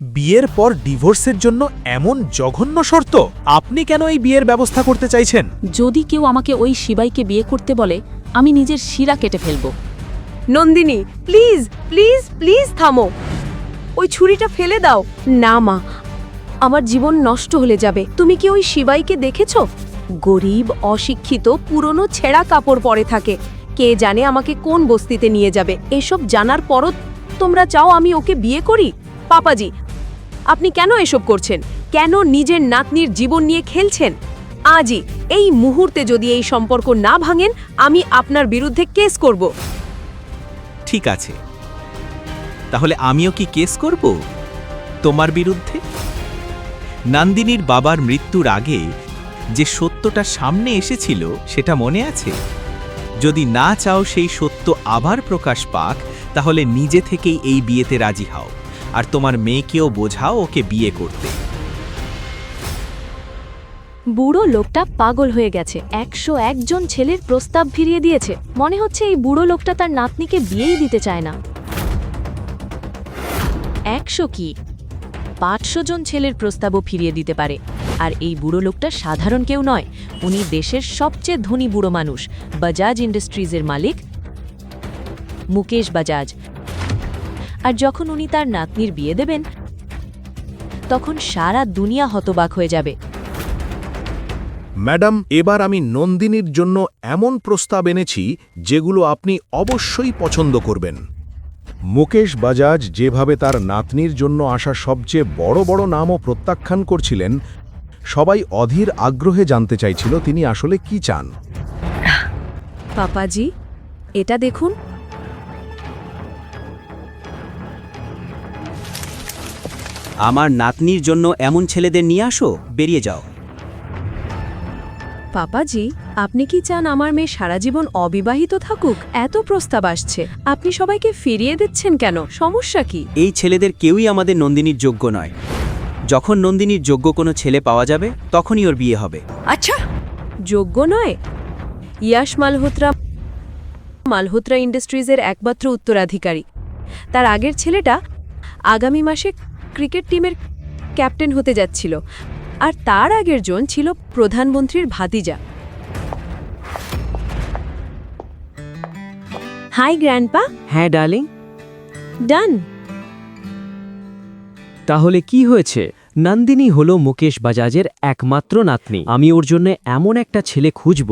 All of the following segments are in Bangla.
বিয়ের পর ডিভোর্সের জন্য এমন জঘন্য শর্ত? আপনি কেন এই বিয়ের ব্যবস্থা করতে চাইছেন? যদি কেউ আমাকে ওই শিবাইকে বিয়ে করতে বলে আমি নিজের শিরা কেটে ফেলব। নন্দিনী, প্লিজ প্লিজ প্লিজ থামো। ওই ছুরিটা ফেলে দাও। না মা, আমার জীবন নষ্ট হলে যাবে। তুমি কি ওই শিবাইকে দেখেছো? গরিব, অশিক্ষিত, পুরনো ছেঁড়া কাপড় পরে থাকে। কে জানে আমাকে কোন বস্তিতে নিয়ে যাবে। এসব জানার পরও তোমরা চাও আমি ওকে বিয়ে করি? পাপাজি, আপনি কেন এসব করছেন? কেন নিজের নাতনির জীবন নিয়ে খেলছেন? আজই এই মুহূর্তে যদি এই সম্পর্ক না ভাঙেন, আমি আপনার বিরুদ্ধে কেস করব। ঠিক আছে, তাহলে আমিও কি কেস করব তোমার বিরুদ্ধে? নন্দিনীর বাবার মৃত্যুর আগে যে সত্যটা সামনে এসেছিল সেটা মনে আছে? যদি না চাও সেই সত্য আবার প্রকাশ পাক, তাহলে নিজে থেকেই এই বিয়েতে রাজি হও আর তোমার মেয়েকেও বোঝাও ওকে বিয়ে করতে। বুড়ো লোকটা পাগল হয়ে গেছে। 101 জন ছেলের প্রস্তাব ফিরিয়ে দিয়েছে। মনে হচ্ছে এই বুড়ো লোকটা তার নাতনিকে বিয়েই দিতে চায় না। 100 কি 500 জন ছেলের প্রস্তাবও ফিরিয়ে দিতে পারে। আর এই বুড়ো লোকটা সাধারণ কেউ নয়, উনি দেশের সবচেয়ে ধনী বুড়ো মানুষ, বাজাজ ইন্ডাস্ট্রিজের মালিক মুকেশ বাজাজ। আর যখন উনি তার নাতনির বিয়ে দেবেন, তখন সারা দুনিয়া হতবাক হয়ে যাবে। ম্যাডাম, এবার আমি নন্দিনীর জন্য এমন প্রস্তাব এনেছি যেগুলো আপনি অবশ্যই পছন্দ করবেন। মুকেশ বাজাজ যেভাবে তার নাতনির জন্য আসা সবচেয়ে বড় বড় নামও প্রত্যাখ্যান করছিলেন, সবাই অধীর আগ্রহে জানতে চাইছিল তিনি আসলে কি চান। পাপাজি, এটা দেখুন। আমার নাতনির জন্য এমন ছেলেদের নিয়ে আসো, বেরিয়ে যাও। পাপাজি, আপনি কি চান আমার মেয়ে সারা জীবন অবিবাহিত থাকুক? এত প্রস্তাব আসছে, আপনি সবাইকে ফিরিয়ে দিচ্ছেন কেন? সমস্যা কি? এই ছেলেদের কেউই আমাদের নন্দিনীর যোগ্য নয়। যখন নন্দিনীর যোগ্য কোনো ছেলে পাওয়া যাবে, তখনই ওর বিয়ে হবে। আচ্ছা, যোগ্য নয়? ইয়াশ মালহোত্রা মালহোত্রা ইন্ডাস্ট্রিজের একমাত্র উত্তরাধিকারী। তার আগের ছেলেটা আগামী মাসে ক্রিকেট টিমের ক্যাপ্টেন হতে যাচ্ছিল, আর তার আগের জন ছিল প্রধানমন্ত্রীর ভাতিজা। Hi grandpa. হ্যাঁ ডার্লিং, ডান। তাহলে কি হয়েছে? নন্দিনী হলো মুকেশ বাজাজের একমাত্র নাতনি। আমি ওর জন্য এমন একটা ছেলে খুঁজব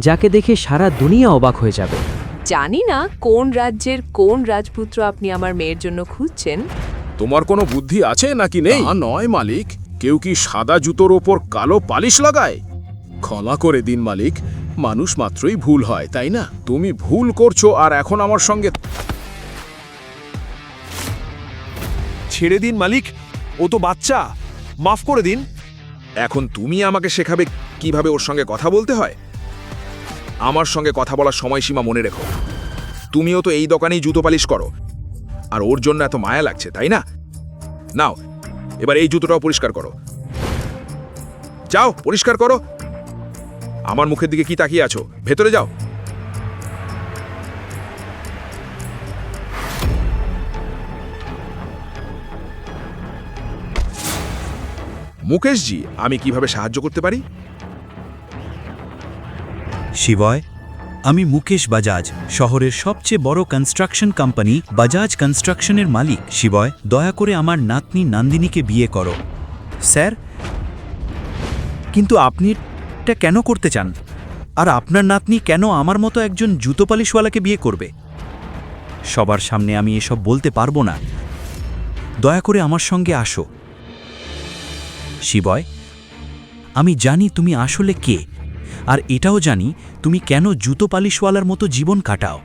যাকে দেখে সারা দুনিয়া অবাক হয়ে যাবে। জানি না কোন রাজ্যের কোন রাজপুত্র আপনি আমার মেয়ের জন্য খুঁজছেন। তোমার কোনো বুদ্ধি আছে নাকি নেই? নয় মালিক, কেউ কি সাদা জুতোর ওপর কালো পালিশ লাগায়? ক্ষমা করে দিন মালিক, মানুষ মাত্রই ভুল হয়, তাই না? তুমি ভুল করছো আর এখন আমার সঙ্গে। ছেড়ে দিন মালিক, ও তো বাচ্চা, মাফ করে দিন। এখন তুমি আমাকে শেখাবে কিভাবে ওর সঙ্গে কথা বলতে হয়? আমার সঙ্গে কথা বলার সময়সীমা মনে রেখো। তুমিও তো এই দোকানেই জুতো পালিশ করো, আর ওর জন্য এত মায়া লাগছে, তাই না? নাও, এবার এই জুতোটাও পরিষ্কার করো। যাও, পরিষ্কার করো। আমার মুখের দিকে কি তাকিয়ে আছো? ভেতরে যাও। মুকেশজি, আমি কিভাবে সাহায্য করতে পারি? শিবয়, আমি মুকেশ বাজাজ, শহরের সবচেয়ে বড় কনস্ট্রাকশন কোম্পানি বাজাজ কনস্ট্রাকশনের মালিক। শিবয়, দয়া করে আমার নাতনি নন্দিনীকে বিয়ে করো। স্যার, কিন্তু আপনি এটা কেন করতে চান? আর আপনার নাতনি কেন আমার মতো একজন জুতো পালিশওয়ালাকে বিয়ে করবে? সবার সামনে আমি এসব বলতে পারবো না। দয়া করে আমার সঙ্গে আসো। শিবয়, আমি জানি তুমি আসলে কে, আর এটাও জানি তুমি কেন জুতো পালিশওয়ালার মতো জীবন কাটাও।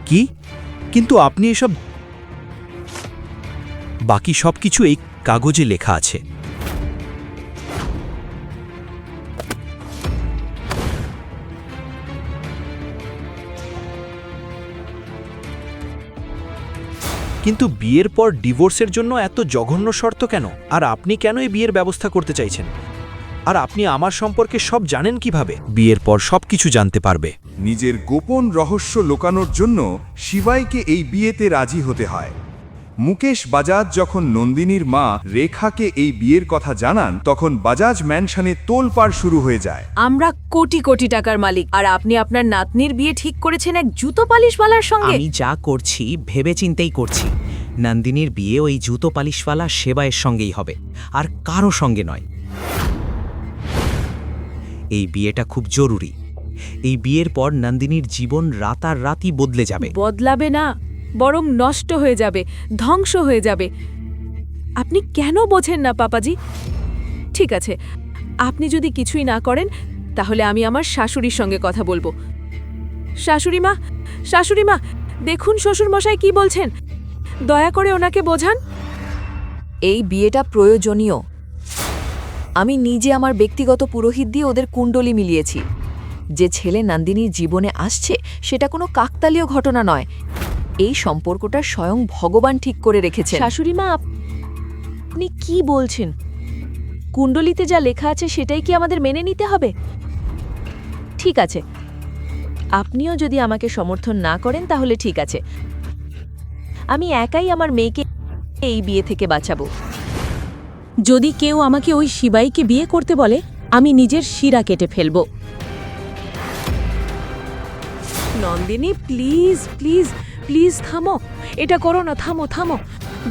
কি? কিন্তু আপনি এসব বাকি সব কিছু এই কাগজে লেখা আছে। কিন্তু বিয়ের পর ডিভোর্সের জন্য এত জঘন্য শর্ত কেন? আর আপনি কেন এই বিয়ের ব্যবস্থা করতে চাইছেন? আর আপনি আমার সম্পর্কে সব জানেন কিভাবে? বিয়ের পর সবকিছু জানতে পারবে। নিজের গোপন রহস্য লুকানোর জন্য শিবাইকে এই বিয়েতে রাজি হতে হয়। মুকেশ বাজাজ যখন নন্দিনীর মা রেখাকে এই বিয়ের কথা জানান তখন বাজাজ ম্যানশনে তোলপাড় শুরু হয়ে যায়। আমরা কোটি কোটি টাকার মালিক আর আপনি আপনার নাতনির বিয়ে ঠিক করেছেন এক জুতো পালিশওয়ালার সঙ্গে। আমি যা করছি ভেবেচিন্তেই করছি। নন্দিনীর বিয়ে ওই জুতো পালিশওয়ালা সেবায়ের সঙ্গেই হবে, আর কারো সঙ্গে নয়। এই বিয়েটা খুব জরুরি। এই বিয়ের পর নন্দিনীর জীবন রাতারাতি বদলে যাবে। বদলাবে না, বরং নষ্ট হয়ে যাবে, ধ্বংস হয়ে যাবে। আপনি কেন বোঝেন না পাপাজি? ঠিক আছে, আপনি যদি কিছুই না করেন তাহলে আমি আমার শাশুড়ির সঙ্গে কথা বলবো। শাশুড়ি মা, দেখুন শ্বশুরমশাই কি বলছেন, দয়া করে ওনাকে বোঝান। এই বিয়েটা প্রয়োজনীয়। আমি নিজে আমার ব্যক্তিগত পুরোহিত দিয়ে ওদের কুণ্ডলি মিলিয়েছি। যে ছেলে নন্দিনীর জীবনে আসছে সেটা কোনো কাকতালীয় ঘটনা নয়। এই সম্পর্কটা স্বয়ং ভগবান ঠিক করে রেখেছেন। শাশুড়ি মা, আপনি কি বলছেন? কুণ্ডলিতে যা লেখা আছে সেটাই কি আমাদের মেনে নিতে হবে? ঠিক আছে, আপনিও যদি আমাকে সমর্থন না করেন তাহলে ঠিক আছে, আমি একাই আমার মেয়েকে এই বিয়ে থেকে বাঁচাবো। যদি কেউ আমাকে ওই শিবাইকে বিয়ে করতে বলে আমি নিজের শিরা কেটে ফেলব। নন্দিনী, প্লিজ প্লিজ প্লিজ থামো, এটা করো না, থামো,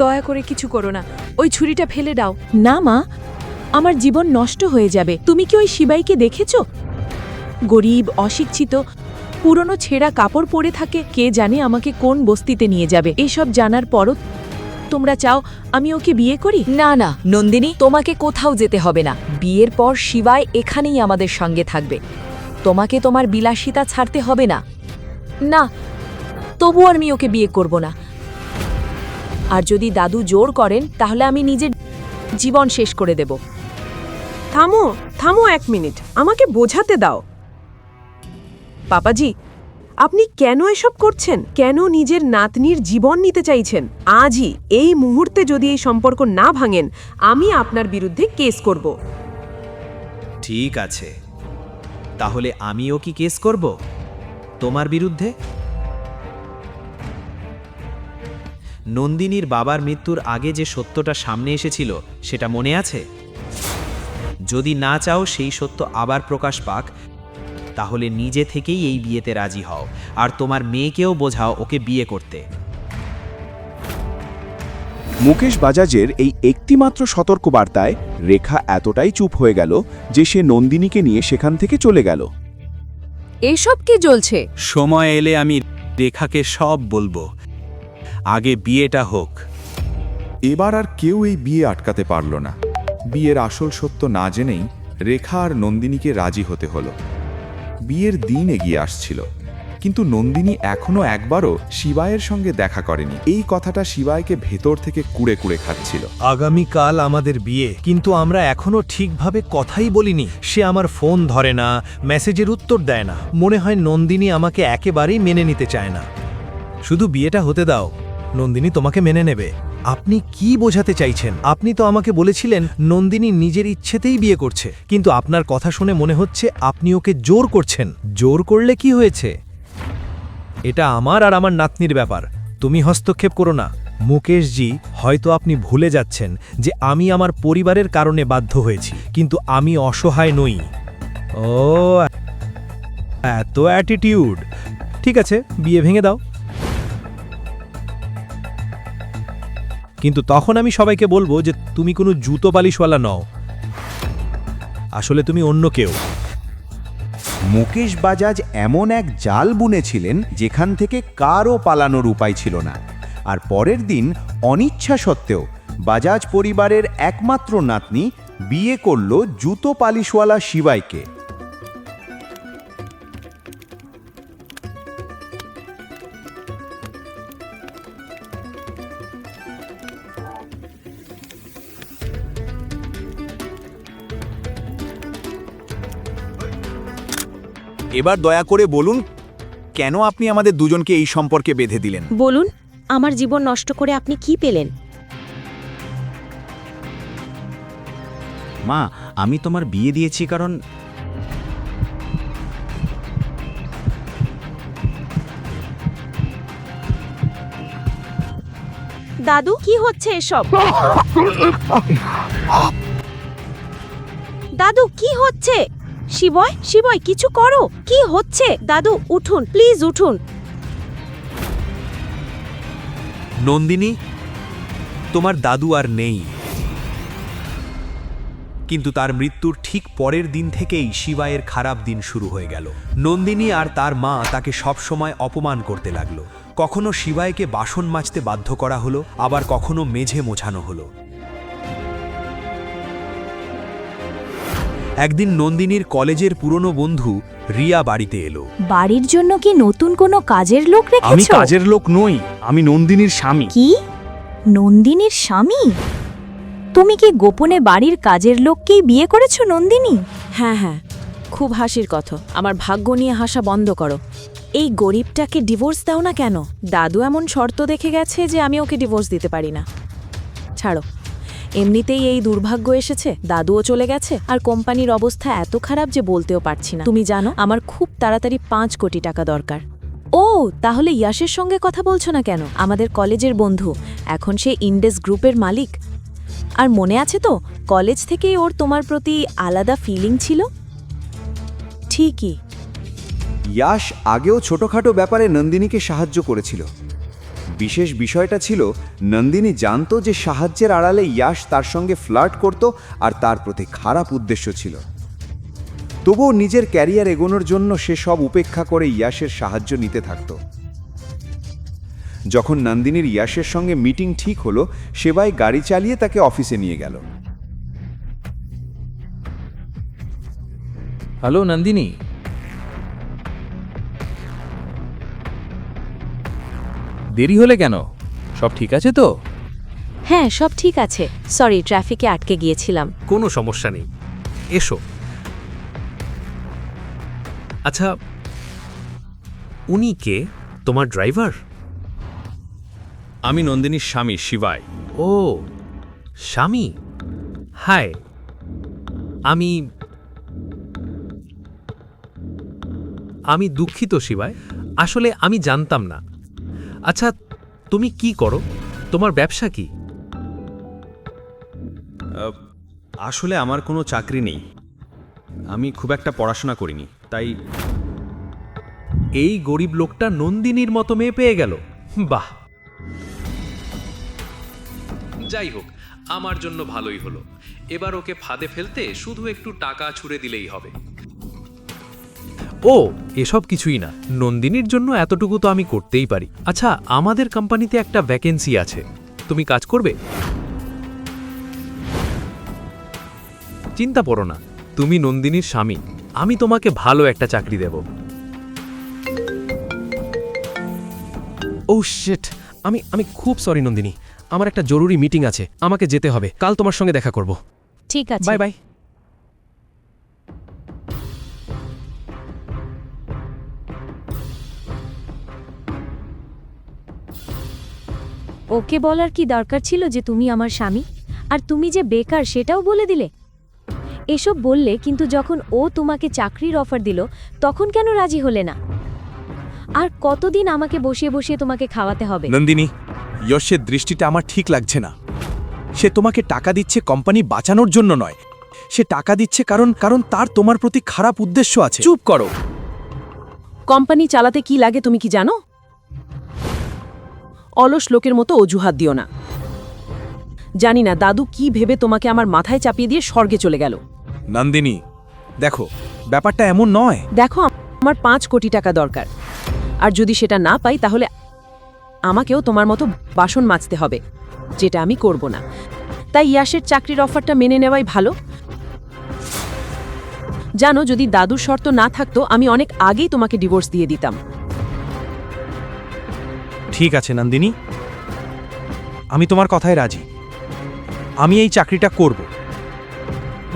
দয়া করে কিছু করো না, ওই ছুরিটা ফেলে দাও। না মা, আমার জীবন নষ্ট হয়ে যাবে। তুমি কি ওই শিবাইকে দেখেছো? গরিব, অশিক্ষিত, পুরনো ছেঁড়া কাপড় পরে থাকে, কে জানে আমাকে কোন বস্তিতে নিয়ে যাবে। এসব জানার পরও তোমরা চাও আমি ওকে বিয়ে করি? না না নন্দিনী, তোমাকে কোথাও যেতে হবে না। বিয়ের পর শিবাই এখানেই আমাদের সঙ্গে থাকবে। তোমাকে তোমার বিলাসিতা ছাড়তে হবে না। না, তবু আমি ওকে বিয়ে করব না। আর যদি দাদু জোর করেন তাহলে আমি নিজের জীবন শেষ করে দেব। থামো 1 মিনিট, আমাকে বোঝাতে দাও। পাপাজি, আপনি কেন এসব করছেন? কেন নিজের নাতনির জীবন নিতে চাইছেন? আজই এই মুহূর্তে যদি এই সম্পর্ক না ভাঙেন আমি আপনার বিরুদ্ধে কেস করব। ঠিক আছে, তাহলে আমিও কি কেস করব তোমার বিরুদ্ধে? নন্দিনীর বাবার মৃত্যুর আগে যে সত্যটা সামনে এসেছিল সেটা মনে আছে? যদি না চাও সেই সত্য আবার প্রকাশ পাক, তাহলে নিজে থেকেই এই বিয়েতে রাজি হও আর তোমার মেয়েকেও বোঝাও ওকে বিয়ে করতে। মুকেশ বাজাজের এই একটিমাত্র সতর্কবার্তায় রেখা এতটাই চুপ হয়ে গেল যে সে নন্দিনীকে নিয়ে সেখান থেকে চলে গেল। এসব কি জ্বলছে? সময় এলে আমি রেখাকে সব বলবো, আগে বিয়েটা হোক। এবার আর কেউ এই বিয়ে আটকাতে পারল না। বিয়ের আসল সত্য না জেনেই রেখা আর নন্দিনীকে রাজি হতে হলো। বিয়ের দিন এগিয়ে আসছিল, কিন্তু নন্দিনী এখনো একবারও শিবায়ের সঙ্গে দেখা করেনি। এই কথাটা শিবায়কে ভেতর থেকে কুড়ে কুড়ে খাচ্ছিল। আগামীকাল আমাদের বিয়ে, কিন্তু আমরা এখনো ঠিকভাবে কথাই বলিনি। সে আমার ফোন ধরে না, মেসেজের উত্তর দেয় না। মনে হয় নন্দিনী আমাকে একেবারেই মেনে নিতে চায় না। শুধু বিয়েটা হতে দাও, নন্দিনী তোমাকে মেনে নেবে। আপনি কি বোঝাতে চাইছেন? আপনি তো আমাকে বলেছিলেন নন্দিনী নিজের ইচ্ছেতেই বিয়ে করছে, কিন্তু আপনার কথা শুনে মনে হচ্ছে আপনি ওকে জোর করছেন। জোর করলে কি হয়েছে? এটা আমার আর আমার নাতনির ব্যাপার, তুমি হস্তক্ষেপ করো না। মুকেশজি, হয়তো আপনি ভুলে যাচ্ছেন যে আমি আমার পরিবারের কারণে বাধ্য হয়েছি, কিন্তু আমি অসহায় নই। ও, এত অ্যাটিটিউড। ঠিক আছে, বিয়ে ভেঙে দাও, কিন্তু তখন আমি সবাইকে বলবো যে তুমি কোনো জুতো পালিশওয়ালা নও, আসলে তুমি অন্য কেউ। মুকেশ বাজাজ এমন এক জাল বুনেছিলেন যেখান থেকে কারও পালানোর উপায় ছিল না। আর পরের দিন অনিচ্ছা সত্ত্বেও বাজাজ পরিবারের একমাত্র নাতনি বিয়ে করল জুতো পালিশওয়ালা শিবাইকে। এবার দয়া করে বলুন, কেন আপনি আমাদের দুজনকে এই সম্পর্কে বেঁধে দিলেন? বলুন, আমার জীবন নষ্ট করে আপনি কি পেলেন? মা, আমি তোমার বিয়ে দিয়েছি কারণ দাদু কি হচ্ছে এসব? দাদু কি হচ্ছে? শিবয়, শিবয় কিছু করো, কি হচ্ছে? দাদু উঠুন, প্লিজ উঠুন। নন্দিনী, তোমার দাদু আর নেই, কিন্তু তার মৃত্যুর ঠিক পরের দিন থেকেই শিবায়ের খারাপ দিন শুরু হয়ে গেল। নন্দিনী আর তার মা তাকে সব সময় অপমান করতে লাগলো। কখনো শিবায়কে বাসন মাজতে বাধ্য করা হলো, আবার কখনো মেঝে মোছানো হলো। একদিন নন্দিনীর কলেজের পুরনো বন্ধু রিয়া বাড়িতে এলো। বাড়ির জন্য কি নতুন কোনো কাজের লোক আমি রেখেছো? কাজের লোক নই, আমি নন্দিনীর স্বামী। কি? নন্দিনীর স্বামী? তুমি কি গোপনে বাড়ির কাজের লোককেই বিয়ে করেছো নন্দিনী? হ্যাঁ হ্যাঁ, খুব হাসির কথা। আমার ভাগ্য নিয়ে হাসা বন্ধ করো। এই গরিবটাকে ডিভোর্স দাও না কেন? দাদু এমন শর্ত দেখে গেছে যে আমি ওকে ডিভোর্স দিতে পারি না। ছাড়ো, এমনিতেই এই দুর্ভাগ্য এসেছে, দাদুও চলে গেছে, আর কোম্পানির অবস্থা এত খারাপ যে বলতেও পারছি না। তুমি জানো আমার খুব তাড়াতাড়ি 5 কোটি টাকা দরকার। ও, তাহলে ইয়াশের সঙ্গে কথা বলছো না কেন? আমাদের কলেজের বন্ধু, এখন সে ইন্ডেস গ্রুপের মালিক। আর মনে আছে তো, কলেজ থেকেই ওর তোমার প্রতি আলাদা ফিলিং ছিল। ঠিকই। ইয়াশ আগেও ছোটখাটো ব্যাপারে নন্দিনীকে সাহায্য করেছিল। বিশেষ বিষয়টা ছিল নন্দিনী জানতো যে সাহায্যের আড়ালে ইয়াশ তার সঙ্গে ফ্লার্ট করত আর তার প্রতি খারাপ উদ্দেশ্য ছিল। তবুও নিজের ক্যারিয়ার এগোনোর জন্য সে সব উপেক্ষা করে ইয়াশের সাহায্য নিতে থাকত। যখন নন্দিনীর ইয়াশের সঙ্গে মিটিং ঠিক হলো, সেবাই গাড়ি চালিয়ে তাকে অফিসে নিয়ে গেল। হ্যালো নন্দিনী, দেরি হলে কেন? সব ঠিক আছে তো? হ্যাঁ, সব ঠিক আছে। সরি, ট্রাফিকে আটকে গিয়েছিলাম। কোনো সমস্যা নেই, এসো। আচ্ছা, উনি কে? তোমার ড্রাইভার? আমি নন্দিনীর স্বামী শিবায়। ও, স্বামী। হাই, আমি দুঃখিত শিবায়, আসলে আমি জানতাম না। আচ্ছা, তুমি কি করো? তোমার ব্যবসা কি? আসলে আমার কোনো চাকরি নেই, আমি খুব একটা পড়াশোনা করিনি, তাই। এই গরিব লোকটা নন্দিনীর মতো মেয়ে পেয়ে গেল। বাহ, যাই হোক, আমার জন্য ভালোই হলো। এবার ওকে ফাঁদে ফেলতে শুধু একটু টাকা ছুড়ে দিলেই হবে। ও, এসব কিছুই না, নন্দিনীর জন্য এতটুকু তো আমি করতেই পারি। আচ্ছা, আমাদের কোম্পানিতে একটা ভ্যাকেন্সি আছে, তুমি কাজ করবে? চিন্তা করো না, তুমি নন্দিনীর স্বামী, আমি তোমাকে ভালো একটা চাকরি দেব। ও শিট, আমি খুব সরি নন্দিনী, আমার একটা জরুরি মিটিং আছে, আমাকে যেতে হবে। কাল তোমার সঙ্গে দেখা করব। ঠিক আছে, বাই বাই। ওকে বলার কি দরকার ছিল যে তুমি আমার স্বামী, আর তুমি যে বেকার সেটাও বলে দিলে? এসব বললে, কিন্তু যখন ও তোমাকে চাকরির অফার দিল তখন কেন রাজি হলে না? আর কতদিন আমাকে বসিয়ে বসিয়ে তোমাকে খাওয়াতে হবে? নন্দিনী, যশের দৃষ্টিটা আমার ঠিক লাগছে না। সে তোমাকে টাকা দিচ্ছে কোম্পানি বাঁচানোর জন্য নয়, সে টাকা দিচ্ছে কারণ তার তোমার প্রতি খারাপ উদ্দেশ্য আছে। চুপ করো। কোম্পানি চালাতে কি লাগে তুমি কি জানো? অলস লোকের মতো অজুহাত দিও না। জানি না দাদু কি ভেবে তোমাকে আমার মাথায় চাপিয়ে দিয়ে স্বর্গে চলে গেল। নন্দিনী, দেখো, ব্যাপারটা এমন নয়। দেখো, আমার 5 কোটি টাকা দরকার, আর যদি সেটা না পাই তাহলে আমাকেও তোমার মতো বাসন মাজতে হবে, যেটা আমি করব না। তাই ইয়াশের চাকরির অফারটা মেনে নেওয়াই ভালো। জানো, যদি দাদুর শর্ত না থাকতো আমি অনেক আগেই তোমাকে ডিভোর্স দিয়ে দিতাম। ঠিক আছে নন্দিনী, আমি তোমার কথায় রাজি। আমি এই চাকরিটা করব।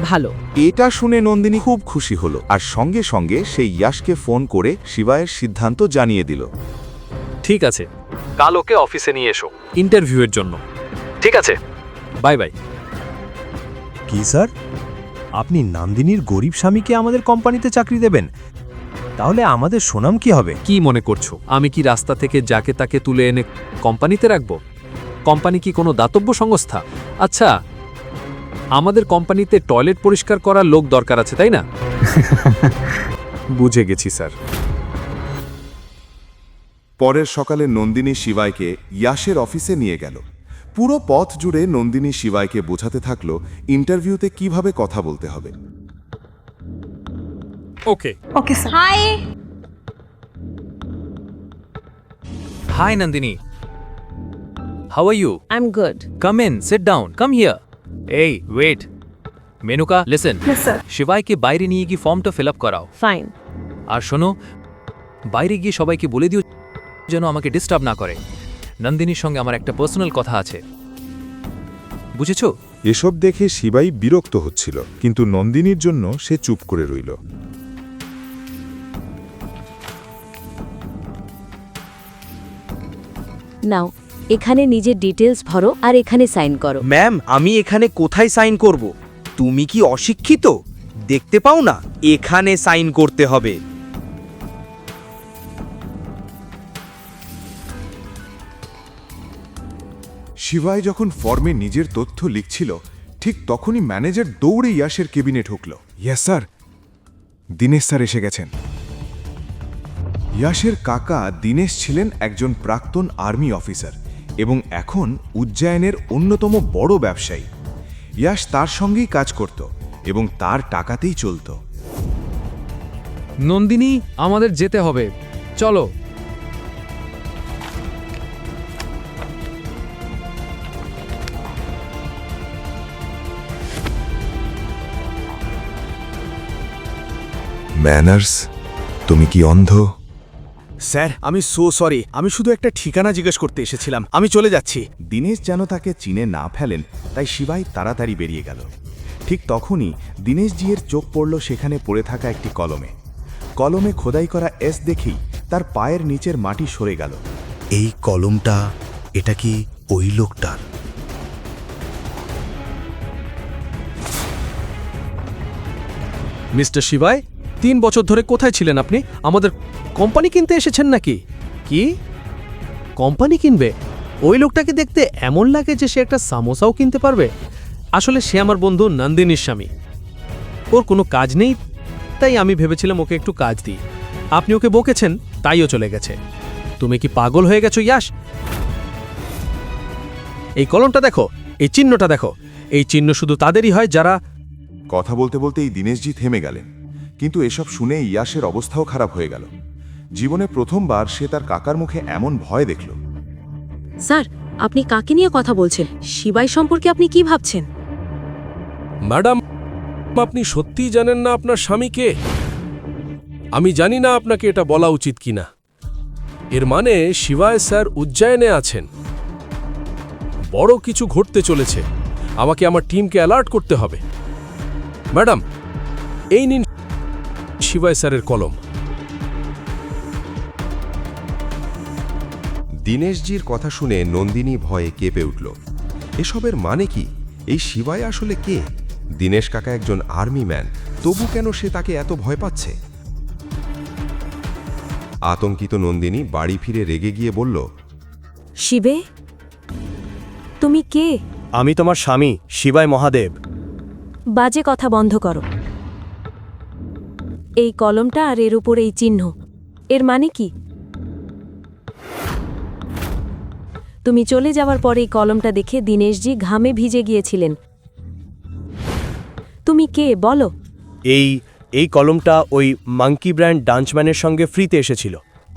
ভালো। এটা শুনে নন্দিনী খুব খুশি হলো আর সঙ্গে সঙ্গে সেই ইয়াশকে ফোন করে শিবায়ের সিদ্ধান্ত জানিয়ে দিল। ঠিক আছে, কাল ওকে অফিসে নিয়ে এসো ইন্টারভিউয়ের জন্য। ঠিক আছে, বাই বাই। কি স্যার, আপনি নন্দিনীর গরিব স্বামীকে আমাদের কোম্পানিতে চাকরি দেবেন? তাহলে আমাদের সুনাম কি হবে? কি মনে করছো আমি কি রাস্তা থেকে যাকে তাকে তুলে এনে কোম্পানিতে রাখবো? কোম্পানি কি কোনো দাতব্য সংস্থা? আচ্ছা, আমাদের কোম্পানিতে টয়লেট পরিষ্কার করার লোক দরকার আছে, তাই না? বুঝে গেছি স্যার। পরের সকালে নন্দিনী শিবাইকে ইয়াশের অফিসে নিয়ে গেল। পুরো পথ জুড়ে নন্দিনী শিবাইকে বোঝাতে থাকলো ইন্টারভিউতে কিভাবে কথা বলতে হবে। Okay. Okay sir. Hi. Hi, Nandini. How are you? I am good. Come in, sit down. Come here. Hey, wait. Menuka, listen. Yes, sir. শিবাইকে বাইরে নিয়ে গিয়ে ফর্মটা ফিল আপ করাও। ফাইন। আর শোনো, বাইরে গিয়ে সবাইকে বলে দিও যেন আমাকে ডিস্টার্ব না করে। নন্দিনীর সঙ্গে আমার একটা পার্সোনাল কথা আছে, বুঝেছো? এসব দেখে শিবাই বিরক্ত হচ্ছিল, কিন্তু নন্দিনীর জন্য সে চুপ করে রইল। নাও, এখানে নিজের ডিটেলস ভরো আর এখানে সাইন করো। ম্যাম, আমি এখানে কোথায় সাইন করব? তুমি কি অশিক্ষিত? দেখতে পাও না এখানে সাইন করতে হবে। শিবাই যখন ফর্মে নিজের তথ্য লিখছিল, ঠিক তখনই ম্যানেজার দৌড়ে ইয়াশের কেবিনে ঢুকল। ইয়েস স্যার, দীনেশ স্যার এসে গেছেন। ইয়াশের কাকা দীনেশ ছিলেন একজন প্রাক্তন আর্মি অফিসার এবং এখন উজ্জয়নের অন্যতম বড় ব্যবসায়ী। ইয়াশ তার সঙ্গেই কাজ করত এবং তার টাকাতেই চলত। নন্দিনী, আমাদের যেতে হবে, চলো। ম্যানার্স, তুমি কি অন্ধ? স্যার, আমি সরি, আমি শুধু একটা ঠিকানা জিজ্ঞেস করতে এসেছিলাম, আমি চলে যাচ্ছি। দীনেশ যেন তাকে চিনে না ফেলেন, তাই শিবাই তাড়াতাড়ি বেরিয়ে গেল। ঠিক তখনই দীনেশজির চোখ পড়ল সেখানে পড়ে থাকা একটি কলমে। কলমে খোদাই করা এস দেখেই তার পায়ের নিচের মাটি সরে গেল। এই কলমটা, এটা কি ওই লোকটার? মিস্টার শিবাই, 3 বছর ধরে কোথায় ছিলেন আপনি? আমাদের কোম্পানি কিনতে এসেছেন নাকি? কি কোম্পানি কিনবে? ওই লোকটাকে দেখতে এমন লাগে যে সে একটা সামোসাও কিনতে পারবে। আসলে সে আমার বন্ধু নন্দিনীর স্বামী। ওর কোনো কাজ নেই, তাই আমি ভেবেছিলাম ওকে একটু কাজ দিই। আপনি ওকে বকেছেন, তাইও চলে গেছে। তুমি কি পাগল হয়ে গেছো ইয়াশ? এই কলমটা দেখো, এই চিহ্নটা দেখো। এই চিহ্ন শুধু তাদেরই হয় যারা... কথা বলতে বলতে এই দীনেশজি থেমে গেলেন, কিন্তু এসব শুনে ইয়াশের অবস্থাও খারাপ হয়ে গেল। জীবনে প্রথমবার সে তার কাকার মুখে এমন ভয় দেখল। স্যার, আপনি কাকে নিয়ে কথা বলছেন? শিবাই সম্পর্কে আপনি কি ভাবছেন? ম্যাডাম, আপনি সত্যিই জানেন না আপনার স্বামীকে? আমি জানি না আপনাকে এটা বলা উচিত কিনা। এর মানে শিবায় স্যার উজ্জয়নে আছেন। বড় কিছু ঘটতে চলেছে। আমাকে আমার টিমকে অ্যালার্ট করতে হবে। ম্যাডাম, এই নিন শিবায় স্যারের কলম। দীনেশজির কথা শুনে নন্দিনী ভয়ে কেঁপে উঠল। এসবের মানে কি? এই শিবাই আসলে কে? দীনেশ কাকা একজন আর্মি ম্যান, তবু কেন সে তাকে এত ভয় পাচ্ছে? আতঙ্কিত নন্দিনী বাড়ি ফিরে রেগে গিয়ে বলল, শিবে, তুমি কে? আমি তোমার স্বামী, শিবাই মহাদেব। বাজে কথা বন্ধ করো। এই কলমটা আর এর উপর এই চিহ্ন, এর মানে কি? তুমি চলে যাওয়ার পর এই কলমটা দেখে দীনেশজি ঘামে ভিজে গিয়েছিলেন। তুমি কে বলো? এই কলমটা ওই মাঙ্কি ব্র্যান্ড ডান্সম্যানের সঙ্গে ফ্রিতে এসেছিল।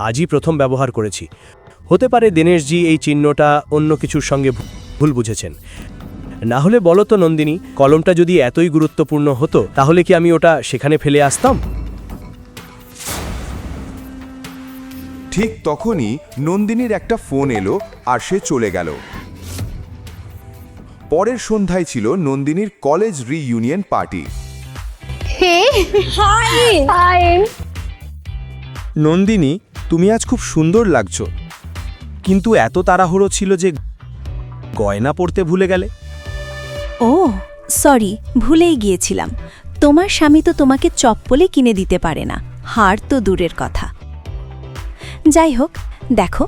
আজই প্রথম ব্যবহার করেছি। হতে পারে দীনেশজি এই চিহ্নটা অন্য কিছুর সঙ্গে ভুল বুঝেছেন। না হলে বলো তো নন্দিনী, কলমটা যদি এতই গুরুত্বপূর্ণ হতো তাহলে কি আমি ওটা সেখানে ফেলে আসতাম? ঠিক তখনই নন্দিনীর একটা ফোন এলো আর সে চলে গেল। পরের সন্ধ্যায় ছিল নন্দিনীর কলেজ রিইউনিয়ন পার্টি। নন্দিনী, তুমি আজ খুব সুন্দর লাগছো, কিন্তু এত তাড়াহুড়ো ছিল যে গয়না পরতে ভুলে গেলে। ও সরি, ভুলেই গিয়েছিলাম। তোমার স্বামী তো তোমাকে চপ্পলে কিনে দিতে পারে না, হার তো দূরের কথা। যাই হোক, দেখো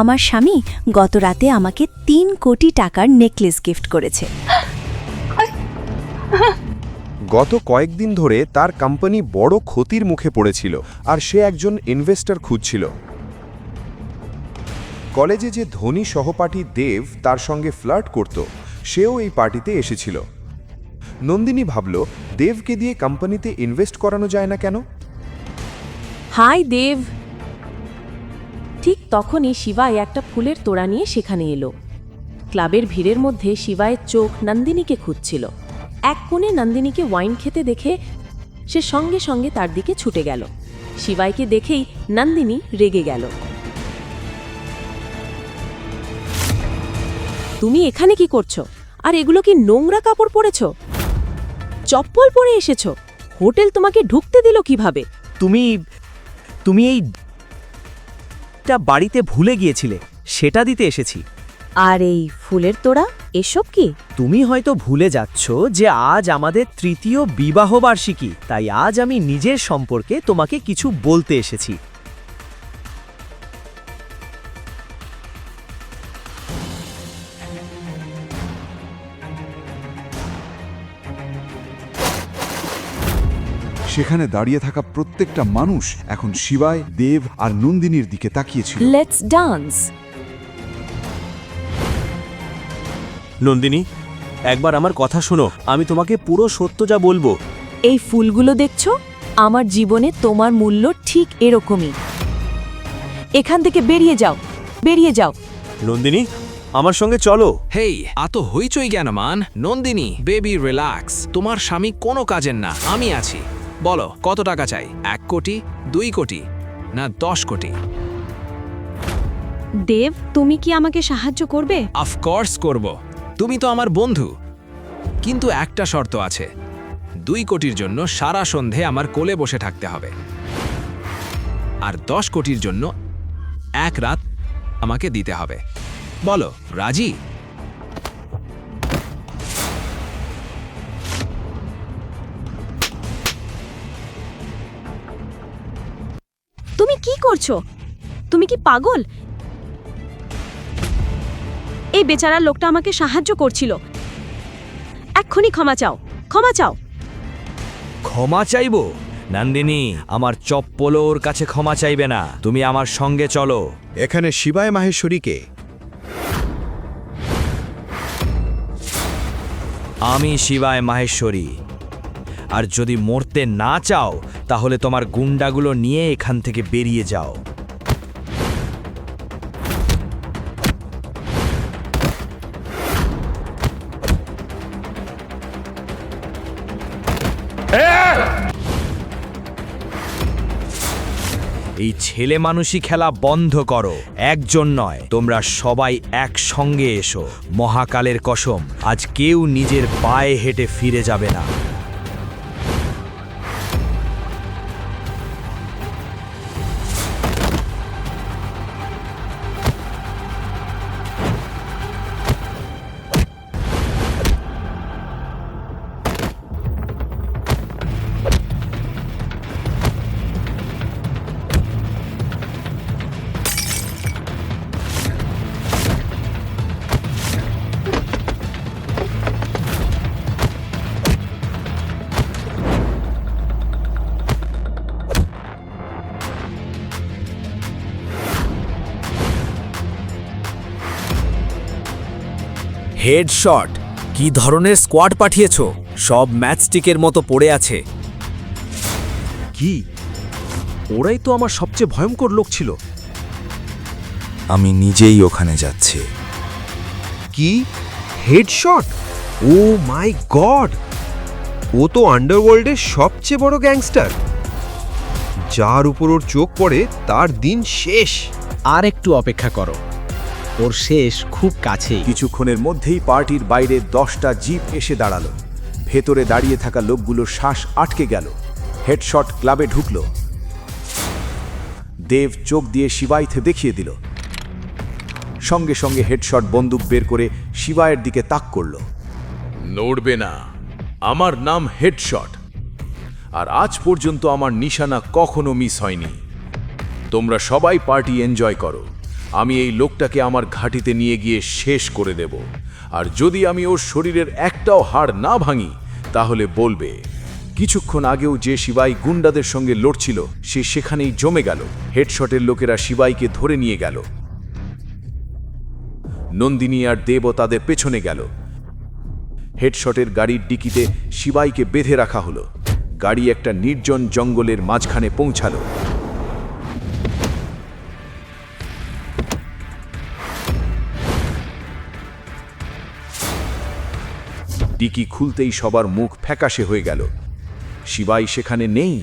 আমার স্বামী গত রাতে আমাকে 3 কোটি টাকার নেকলেস গিফট করেছে। গত কয়েকদিন ধরে তার কোম্পানি বড় ক্ষতির মুখে পড়েছিল আর সে একজন ইনভেস্টর খুঁজছিল। কলেজে যে ধনী সহপাঠী দেব তার সঙ্গে ফ্লার্ট করত, সেও এই পার্টিতে এসেছিল। নন্দিনী ভাবল, দেবকে দিয়ে কোম্পানিতে ইনভেস্ট করানো যায় না কেন? হাই দেব। ঠিক তখনই শিবাই একটা ফুলের তোড়া নিয়ে সেখানে এলো। ক্লাবের ভিড়ের মধ্যে শিবায়ের চোখ নন্দিনীকে খুঁজছিল। এক কোণে নন্দিনীকে ওয়াইন খেতে দেখে সে সঙ্গে সঙ্গে তার দিকে ছুটে গেল। শিবাইকে দেখেই নন্দিনী রেগে গেল। তুমি এখানে কি করছো? আর এগুলো কি নোংরা কাপড় পরেছো? চপ্পল পরে এসেছো? হোটেল তোমাকে ঢুকতে দিল কিভাবে? তুমি এইটা বাড়িতে ভুলে গিয়েছিলে, সেটা দিতে এসেছি। আর এই ফুলের তোড়া এসব কি? তুমি হয়তো ভুলে যাচ্ছ যে আজ আমাদের 3য় বিবাহ বার্ষিকী, তাই আজ আমি নিজের সম্পর্কে তোমাকে কিছু বলতে এসেছি। সেখানে দাঁড়িয়ে থাকা প্রত্যেকটা মানুষ এখন শিবায়, দেব আর নন্দিনীর দিকে তাকিয়েছিল। Let's dance. নন্দিনী, একবার আমার কথা শোনো, আমি তোমাকে পুরো সত্য যা বলবো। এই ফুলগুলো দেখছো? আমার জীবনে তোমার মূল্য ঠিক এরকমই। এখান থেকে বেরিয়ে যাও, বেরিয়ে যাও। নন্দিনী, আমার সঙ্গে চলো। হেই, এত হইচই কেন মান? Nandini, baby relax. তোমার স্বামী কোনো কাজের না, আমি আছি। বলো কত টাকা চাই? 1 কোটি, 2 কোটি, না 10 কোটি? দেব, তুমি কি আমাকে সাহায্য করবে? অফকোর্স করব। তুমি তো আমার বন্ধু। কিন্তু একটা শর্ত আছে, 2 কোটির জন্য সারা সন্ধে আমার কোলে বসে থাকতে হবে, আর 10 কোটির জন্য 1 রাত আমাকে দিতে হবে। বলো, রাজি? তুমি কি করছো? তুমি কি পাগল? এই বেচারা লোকটা আমাকে সাহায্য করছিল। এক্ষুনি ক্ষমা চাও, ক্ষমা চাও। ক্ষমা চাইবো? নন্দিনী, আমার চপ্পল ওর কাছে ক্ষমা চাইবে না। তুমি আমার সঙ্গে চলো। এখানে শিবায় মাহেশ্বরীকে। আমি শিবায় মাহেশ্বরী। আর যদি মরতে না চাও তাহলে তোমার গুন্ডাগুলো নিয়ে এখান থেকে বেরিয়ে যাও। এই ছেলে মানুষই খেলা বন্ধ করো। একজন নয়, তোমরা সবাই একসঙ্গে এসো। মহাকালের কসম, আজ কেউ নিজের পায়ে হেঁটে ফিরে যাবে না। হেডশট! কি ধরনের স্কোয়াড পাঠিয়েছো? সব ম্যাচস্টিকের মতো পড়ে আছে। কি? ওরাই তো আমার সবচেয়ে ভয়ঙ্কর লোক ছিল। আমি নিজেই ওখানে যাচ্ছি। কি? হেডশট? ও মাই গড! ও তো আন্ডারওয়ার্ল্ডের সবচেয়ে বড় গ্যাংস্টার। যার উপর ওর চোখ পড়ে তার দিন শেষ। আর একটু অপেক্ষা করো, ওর শেষ খুব কাছেই। কিছুক্ষণের মধ্যেই পার্টির বাইরে 10টা জিপ এসে দাঁড়ালো। ভেতরে দাঁড়িয়ে থাকা লোকগুলোর শ্বাস আটকে গেল। হেডশট ক্লাবে ঢুকল। দেব চোখ দিয়ে শিবাইতে দেখিয়ে দিল। সঙ্গে সঙ্গে হেডশট বন্দুক বের করে শিবায়ের দিকে তাক করল। নড়বে না, আমার নাম হেডশট, আর আজ পর্যন্ত আমার নিশানা কখনো মিস হয়নি। তোমরা সবাই পার্টি এনজয় করো, আমি এই লোকটাকে আমার ঘাঁটিতে নিয়ে গিয়ে শেষ করে দেব। আর যদি আমি ওর শরীরের একটাও হাড় না ভাঙি তাহলে বলবে কিছুক্ষণ আগেও যে শিবাই গুন্ডাদের সঙ্গে লড়ছিল সে সেখানেই জমে গেল। হেডশটের লোকেরা শিবাইকে ধরে নিয়ে গেল। নন্দিনী আর দেবও তাদের পেছনে গেল। হেডশটের গাড়ির ডিকিতে শিবাইকে বেঁধে রাখা হলো। গাড়ি একটা নির্জন জঙ্গলের মাঝখানে পৌঁছালো। ডিকি খুলতেই সবার মুখ ফ্যাকাশে হয়ে গেল। শিবাই সেখানে নেই।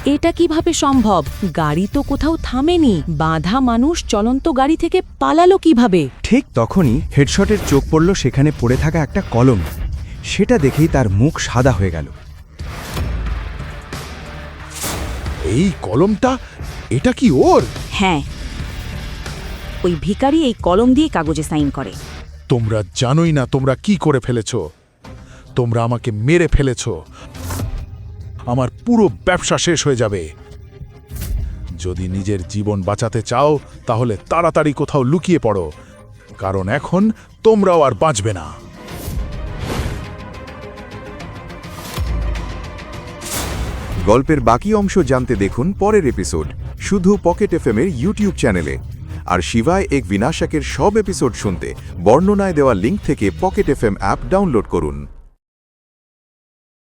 এটা কিভাবে সম্ভব? গাড়ি তো কোথাও থামেনি। বাঁধা মানুষ চলন্ত গাড়ি থেকে পালালো কিভাবে? ঠিক তখনই হেডশটের চোখ পড়ল সেখানে পড়ে থাকা একটা কলম। সেটা দেখেই তার মুখ সাদা হয়ে গেল। এই কলমটা, এটা কি ওর? হ্যাঁ, ওই ভিখারি এই কলম দিয়ে কাগজে সাইন করে। তোমরা জানোই না তোমরা কি করে ফেলেছ। তোমরা আমাকে মেরে ফেলেছ। আমার পুরো ব্যবসা শেষ হয়ে যাবে। যদি নিজের জীবন বাঁচাতে চাও তাহলে তাড়াতাড়ি কোথাও লুকিয়ে পড়ো, কারণ এখন তোমরাও আর বাঁচবে না। গল্পের বাকি অংশ জানতে দেখুন পরের এপিসোড শুধু পকেট এফএম-এর ইউটিউব চ্যানেলে। আর শিবায় এক বিনাশকের সব এপিসোড শুনতে বর্ণনায় দেওয়া লিঙ্ক থেকে পকেট এফএম অ্যাপ ডাউনলোড করুন।